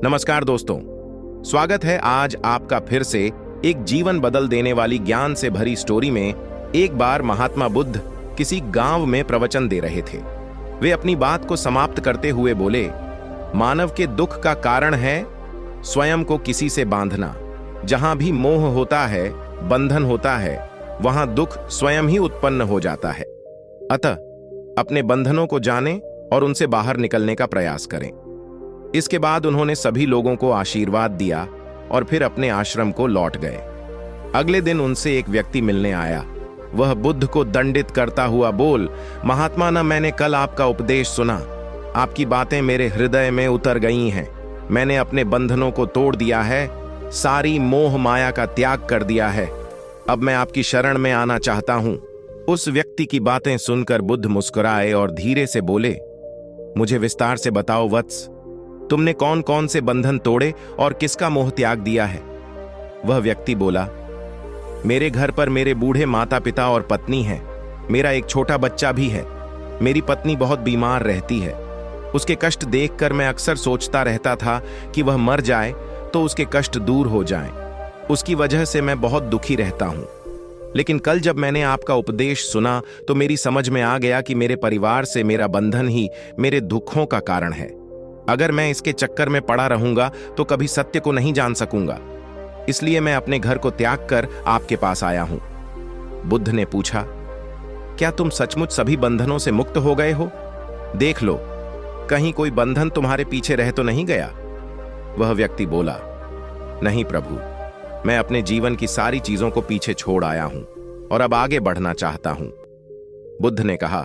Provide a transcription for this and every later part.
नमस्कार दोस्तों, स्वागत है आज आपका फिर से एक जीवन बदल देने वाली ज्ञान से भरी स्टोरी में। एक बार महात्मा बुद्ध किसी गांव में प्रवचन दे रहे थे। वे अपनी बात को समाप्त करते हुए बोले, मानव के दुख का कारण है स्वयं को किसी से बांधना। जहां भी मोह होता है, बंधन होता है, वहां दुख स्वयं ही उत्पन्न हो जाता है। अतः अपने बंधनों को जानें और उनसे बाहर निकलने का प्रयास करें। इसके बाद उन्होंने सभी लोगों को आशीर्वाद दिया और फिर अपने आश्रम को लौट गए। अगले दिन उनसे एक व्यक्ति मिलने आया। वह बुद्ध को दंडित करता हुआ बोल, महात्मा, न मैंने कल आपका उपदेश सुना। आपकी बातें मेरे हृदय में उतर गई हैं। मैंने अपने बंधनों को तोड़ दिया है, सारी मोह माया का त्याग कर दिया है। अब मैं आपकी शरण में आना चाहता हूं। उस व्यक्ति की बातें सुनकर बुद्ध मुस्कुराए और धीरे से बोले, मुझे विस्तार से बताओ वत्स, तुमने कौन कौन से बंधन तोड़े और किसका मोह त्याग दिया है? वह व्यक्ति बोला, मेरे घर पर मेरे बूढ़े माता पिता और पत्नी है। मेरा एक छोटा बच्चा भी है। मेरी पत्नी बहुत बीमार रहती है। उसके कष्ट देखकर मैं अक्सर सोचता रहता था कि वह मर जाए तो उसके कष्ट दूर हो जाएं। उसकी वजह से मैं बहुत दुखी रहता हूं। लेकिन कल जब मैंने आपका उपदेश सुना तो मेरी समझ में आ गया कि मेरे परिवार से मेरा बंधन ही मेरे दुखों का कारण है। अगर मैं इसके चक्कर में पड़ा रहूंगा तो कभी सत्य को नहीं जान सकूंगा। इसलिए मैं अपने घर को त्याग कर आपके पास आया हूं। बुद्ध ने पूछा, क्या तुम सचमुच सभी बंधनों से मुक्त हो गए हो? देख लो, कहीं कोई बंधन तुम्हारे पीछे रह तो नहीं गया? वह व्यक्ति बोला, नहीं प्रभु, मैं अपने जीवन की सारी चीजों को पीछे छोड़ आया हूं और अब आगे बढ़ना चाहता हूं। बुद्ध ने कहा,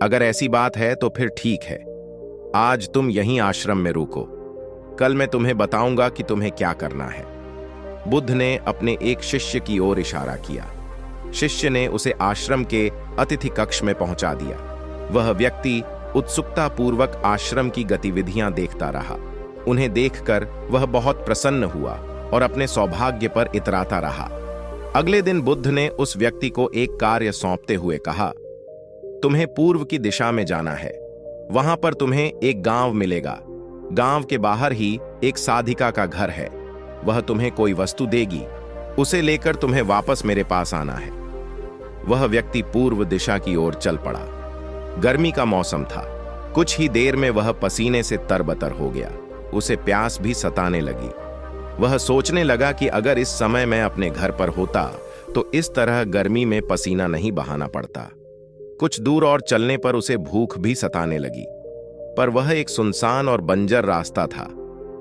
अगर ऐसी बात है तो फिर ठीक है। आज तुम यहीं आश्रम में रुको। कल मैं तुम्हें बताऊंगा कि तुम्हें क्या करना है। बुद्ध ने अपने एक शिष्य की ओर इशारा किया। शिष्य ने उसे आश्रम के अतिथि कक्ष में पहुंचा दिया। वह व्यक्ति उत्सुकता पूर्वक आश्रम की गतिविधियां देखता रहा। उन्हें देखकर वह बहुत प्रसन्न हुआ और अपने सौभाग्य पर इतराता रहा। अगले दिन बुद्ध ने उस व्यक्ति को एक कार्य सौंपते हुए कहा, तुम्हें पूर्व की दिशा में जाना है। वहां पर तुम्हें एक गांव मिलेगा। गांव के बाहर ही एक साधिका का घर है। वह तुम्हें कोई वस्तु देगी। उसे लेकर तुम्हें वापस मेरे पास आना है। वह व्यक्ति पूर्व दिशा की ओर चल पड़ा। गर्मी का मौसम था। कुछ ही देर में वह पसीने से तरबतर हो गया। उसे प्यास भी सताने लगी। वह सोचने लगा कि अगर इस समय मैं अपने घर पर होता तो इस तरह गर्मी में पसीना नहीं बहाना पड़ता। कुछ दूर और चलने पर उसे भूख भी सताने लगी, पर वह एक सुनसान और बंजर रास्ता था।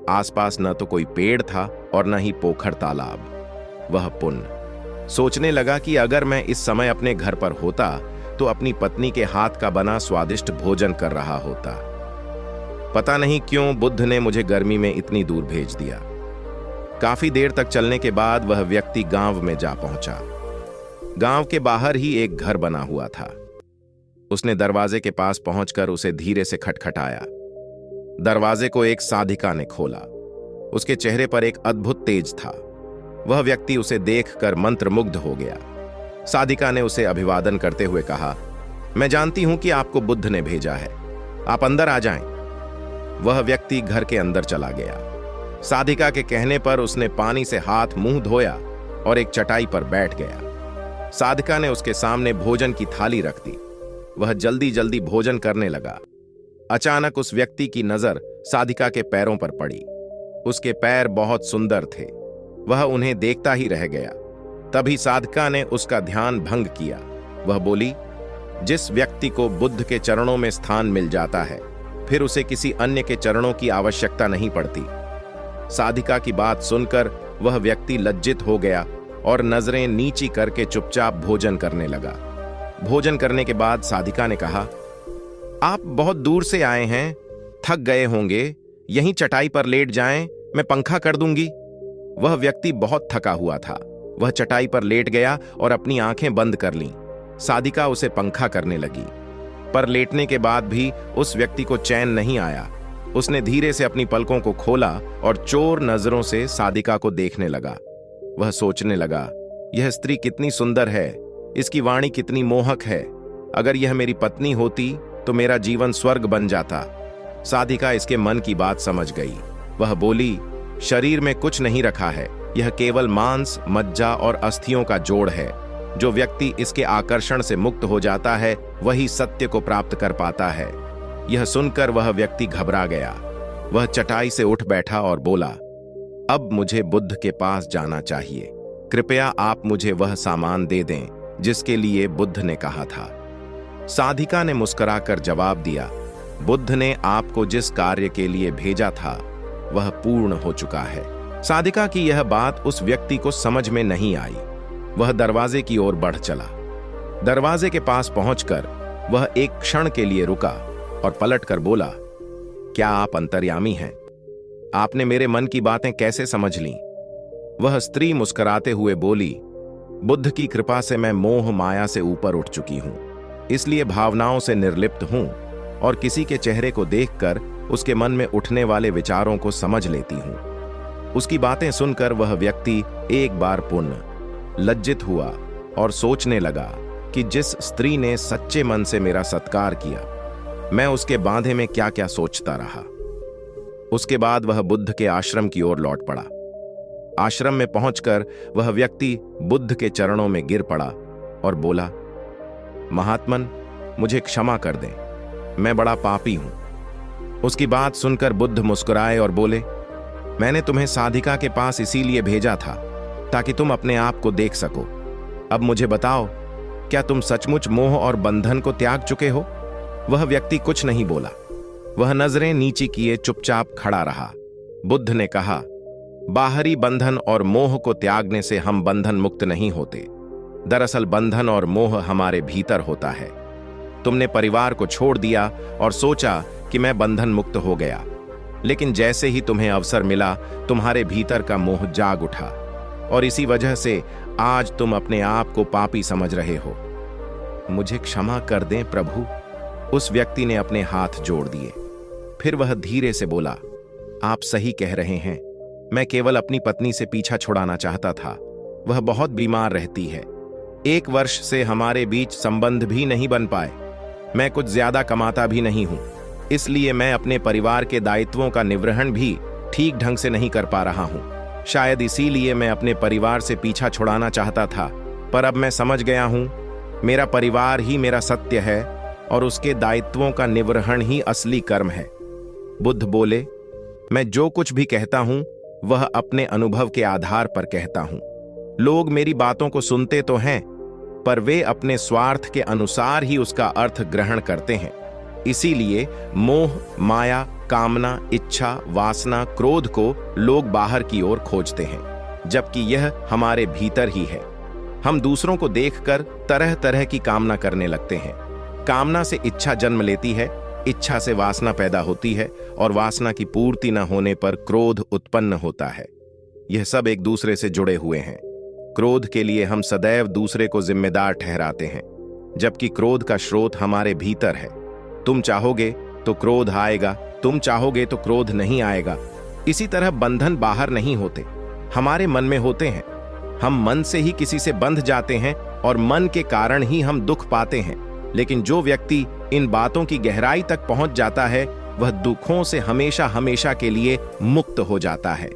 आसपास न तो कोई पेड़ था और न ही पोखर तालाब। वह पुण्य सोचने लगा कि अगर मैं इस समय अपने घर पर होता तो अपनी पत्नी के हाथ का बना स्वादिष्ट भोजन कर रहा होता। पता नहीं क्यों बुद्ध ने मुझे गर्मी में इतनी दूर भेज दिया। काफी देर तक चलने के बाद वह व्यक्ति गांव में जा पहुंचा। गांव के बाहर ही एक घर बना हुआ था। उसने दरवाजे के पास पहुंचकर उसे धीरे से खटखटाया। दरवाजे को एक साधिका ने खोला। उसके चेहरे पर एक अद्भुत तेज था। वह व्यक्ति उसे देखकर मंत्रमुग्ध हो गया। साधिका ने उसे अभिवादन करते हुए कहा, मैं जानती हूं कि आपको बुद्ध ने भेजा है। आप अंदर आ जाएं। वह व्यक्ति घर के अंदर चला गया। साधिका के कहने पर उसने पानी से हाथ मुंह धोया और एक चटाई पर बैठ गया। साधिका ने उसके सामने भोजन की थाली रख दी। वह जल्दी जल्दी भोजन करने लगा। अचानक उस व्यक्ति की नजर साधिका के पैरों पर पड़ी। उसके पैर बहुत सुंदर थे। वह उन्हें देखता ही रह गया। तभी साधिका ने उसका ध्यान भंग किया। वह बोली, जिस व्यक्ति को बुद्ध के चरणों में स्थान मिल जाता है फिर उसे किसी अन्य के चरणों की आवश्यकता नहीं पड़ती। साधिका की बात सुनकर वह व्यक्ति लज्जित हो गया और नजरें नीची करके चुपचाप भोजन करने लगा। भोजन करने के बाद साधिका ने कहा, आप बहुत दूर से आए हैं, थक गए होंगे। यहीं चटाई पर लेट जाएं, मैं पंखा कर दूंगी। वह व्यक्ति बहुत थका हुआ था। वह चटाई पर लेट गया और अपनी आंखें बंद कर लीं। साधिका उसे पंखा करने लगी, पर लेटने के बाद भी उस व्यक्ति को चैन नहीं आया। उसने धीरे से अपनी पलकों को खोला और चोर नजरों से साधिका को देखने लगा। वह सोचने लगा, यह स्त्री कितनी सुंदर है, इसकी वाणी कितनी मोहक है। अगर यह मेरी पत्नी होती तो मेरा जीवन स्वर्ग बन जाता। साधिका इसके मन की बात समझ गई। वह बोली, शरीर में कुछ नहीं रखा है, यह केवल मांस, मज्जा और अस्थियों का जोड़ है। जो व्यक्ति इसके आकर्षण से मुक्त हो जाता है वही सत्य को प्राप्त कर पाता है। यह सुनकर वह व्यक्ति घबरा गया। वह चटाई से उठ बैठा और बोला, अब मुझे बुद्ध के पास जाना चाहिए। कृपया आप मुझे वह सामान दे दें जिसके लिए बुद्ध ने कहा था। साधिका ने मुस्कुराकर जवाब दिया, बुद्ध ने आपको जिस कार्य के लिए भेजा था वह पूर्ण हो चुका है। साधिका की यह बात उस व्यक्ति को समझ में नहीं आई। वह दरवाजे की ओर बढ़ चला। दरवाजे के पास पहुंचकर वह एक क्षण के लिए रुका और पलटकर बोला, क्या आप अंतर्यामी हैं? आपने मेरे मन की बातें कैसे समझ लीं? वह स्त्री मुस्कुराते हुए बोली, बुद्ध की कृपा से मैं मोह माया से ऊपर उठ चुकी हूं, इसलिए भावनाओं से निर्लिप्त हूं और किसी के चेहरे को देखकर उसके मन में उठने वाले विचारों को समझ लेती हूं। उसकी बातें सुनकर वह व्यक्ति एक बार पुनः लज्जित हुआ और सोचने लगा कि जिस स्त्री ने सच्चे मन से मेरा सत्कार किया, मैं उसके बांधे में क्या क्या सोचता रहा। उसके बाद वह बुद्ध के आश्रम की ओर लौट पड़ा। आश्रम में पहुंचकर वह व्यक्ति बुद्ध के चरणों में गिर पड़ा और बोला, महात्मन, मुझे क्षमा कर दें, मैं बड़ा पापी हूं। उसकी बात सुनकर बुद्ध मुस्कुराए और बोले, मैंने तुम्हें साधिका के पास इसीलिए भेजा था ताकि तुम अपने आप को देख सको। अब मुझे बताओ, क्या तुम सचमुच मोह और बंधन को त्याग चुके हो? वह व्यक्ति कुछ नहीं बोला। वह नजरें नीची किए चुपचाप खड़ा रहा। बुद्ध ने कहा, बाहरी बंधन और मोह को त्यागने से हम बंधन मुक्त नहीं होते। दरअसल बंधन और मोह हमारे भीतर होता है। तुमने परिवार को छोड़ दिया और सोचा कि मैं बंधन मुक्त हो गया, लेकिन जैसे ही तुम्हें अवसर मिला तुम्हारे भीतर का मोह जाग उठा और इसी वजह से आज तुम अपने आप को पापी समझ रहे हो। मुझे क्षमा कर दें प्रभु। उस व्यक्ति ने अपने हाथ जोड़ दिए। फिर वह धीरे से बोला, आप सही कह रहे हैं, मैं केवल अपनी पत्नी से पीछा छुड़ाना चाहता था। वह बहुत बीमार रहती है। 1 वर्ष से हमारे बीच संबंध भी नहीं बन पाए। मैं कुछ ज्यादा कमाता भी नहीं हूं, इसलिए मैं अपने परिवार के दायित्वों का निर्वहन भी ठीक ढंग से नहीं कर पा रहा हूं। शायद इसीलिए मैं अपने परिवार से पीछा छुड़ाना चाहता था, पर अब मैं समझ गया हूं, मेरा परिवार ही मेरा सत्य है और उसके दायित्वों का निर्वहन ही असली कर्म है। बुद्ध बोले, मैं जो कुछ भी कहता हूं वह अपने अनुभव के आधार पर कहता हूं। लोग मेरी बातों को सुनते तो हैं, पर वे अपने स्वार्थ के अनुसार ही उसका अर्थ ग्रहण करते हैं। इसीलिए मोह, माया, कामना, इच्छा, वासना, क्रोध को लोग बाहर की ओर खोजते हैं, जबकि यह हमारे भीतर ही है। हम दूसरों को देखकर तरह तरह की कामना करने लगते हैं। कामना से इच्छा जन्म लेती है, इच्छा से वासना पैदा होती है और वासना की पूर्ति न होने पर क्रोध उत्पन्न होता है। यह सब एक दूसरे से जुड़े हुए हैं। क्रोध के लिए हम सदैव दूसरे को जिम्मेदार ठहराते हैं, जबकि क्रोध का स्रोत हमारे भीतर है। तुम चाहोगे तो क्रोध आएगा, तुम चाहोगे तो क्रोध नहीं आएगा। इसी तरह बंधन बाहर नहीं होते, हमारे मन में होते हैं। हम मन से ही किसी से बंध जाते हैं और मन के कारण ही हम दुख पाते हैं। लेकिन जो व्यक्ति इन बातों की गहराई तक पहुंच जाता है वह दुखों से हमेशा हमेशा के लिए मुक्त हो जाता है।